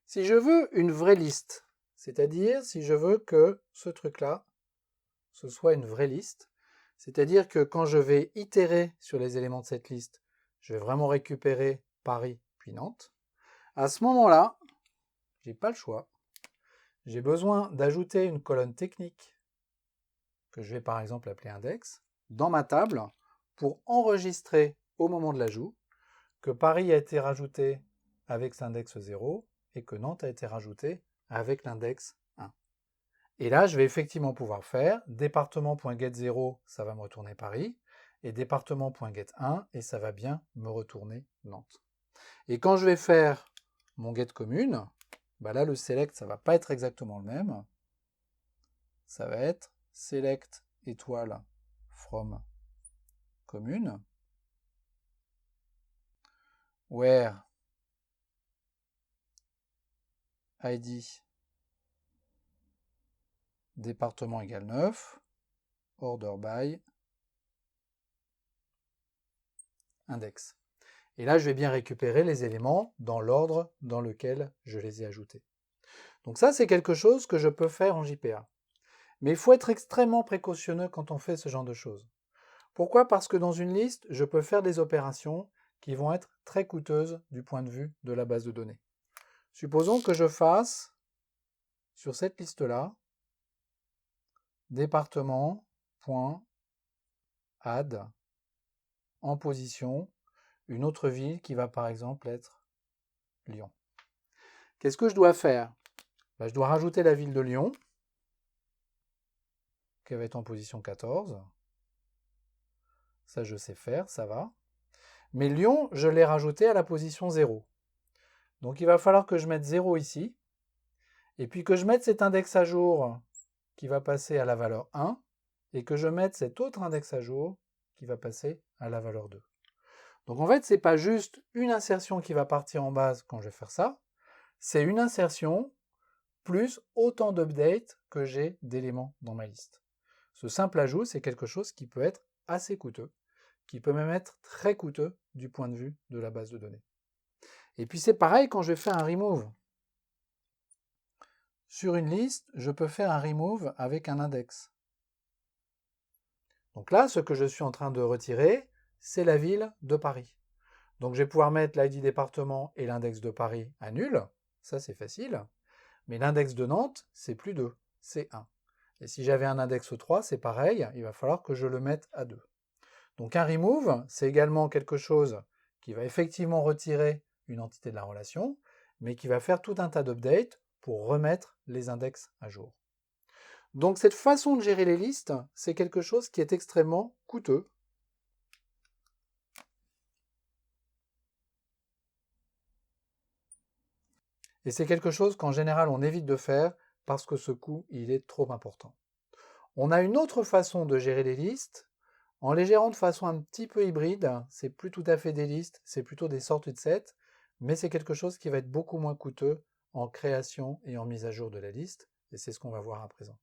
Si je veux une vraie liste, c'est-à-dire si je veux que ce truc-là, ce soit une vraie liste, c'est-à-dire que quand je vais itérer sur les éléments de cette liste, je vais vraiment récupérer Paris puis Nantes, à ce moment-là, j'ai pas le choix. J'ai besoin d'ajouter une colonne technique que je vais par exemple appeler index dans ma table pour enregistrer au moment de l'ajout que Paris a été rajouté avec l'index 0 et que Nantes a été rajouté avec l'index 1. Et là, je vais effectivement pouvoir faire département.get0, ça va me retourner Paris, et département.get1, et ça va bien me retourner Nantes. Et quand je vais faire mon get commune, bah là, le select, ça va pas être exactement le même. Ça va être select étoile from commune, where id département égale 9, order by index. Et là, je vais bien récupérer les éléments dans l'ordre dans lequel je les ai ajoutés. Donc ça, c'est quelque chose que je peux faire en JPA. Mais il faut être extrêmement précautionneux quand on fait ce genre de choses. Pourquoi? Parce que dans une liste, je peux faire des opérations qui vont être très coûteuses du point de vue de la base de données. Supposons que je fasse, sur cette liste-là, département.add en position une autre ville qui va par exemple être Lyon. Qu'est-ce que je dois faire? Je dois rajouter la ville de Lyon, qui va être en position 14. Ça, je sais faire, ça va. Mais Lyon, je l'ai rajouté à la position 0. Donc il va falloir que je mette 0 ici, et puis que je mette cet index à jour qui va passer à la valeur 1, et que je mette cet autre index à jour qui va passer à la valeur 2. Donc en fait, ce n'est pas juste une insertion qui va partir en base quand je vais faire ça, c'est une insertion plus autant d'updates que j'ai d'éléments dans ma liste. Ce simple ajout, c'est quelque chose qui peut être assez coûteux, qui peut même être très coûteux du point de vue de la base de données. Et puis c'est pareil quand je vais faire un remove. Sur une liste, je peux faire un remove avec un index. Donc là, ce que je suis en train de retirer, c'est la ville de Paris. Donc je vais pouvoir mettre l'ID département et l'index de Paris à nul, ça c'est facile, mais l'index de Nantes, c'est plus 2, c'est 1. Et si j'avais un index 3, c'est pareil, il va falloir que je le mette à 2. Donc un remove, c'est également quelque chose qui va effectivement retirer une entité de la relation, mais qui va faire tout un tas d'updates pour remettre les index à jour. Donc cette façon de gérer les listes, c'est quelque chose qui est extrêmement coûteux. Et c'est quelque chose qu'en général on évite de faire parce que ce coût, il est trop important. On a une autre façon de gérer les listes, en les gérant de façon un petit peu hybride, c'est plus tout à fait des listes, c'est plutôt des sorted sets, mais c'est quelque chose qui va être beaucoup moins coûteux en création et en mise à jour de la liste, et c'est ce qu'on va voir à présent.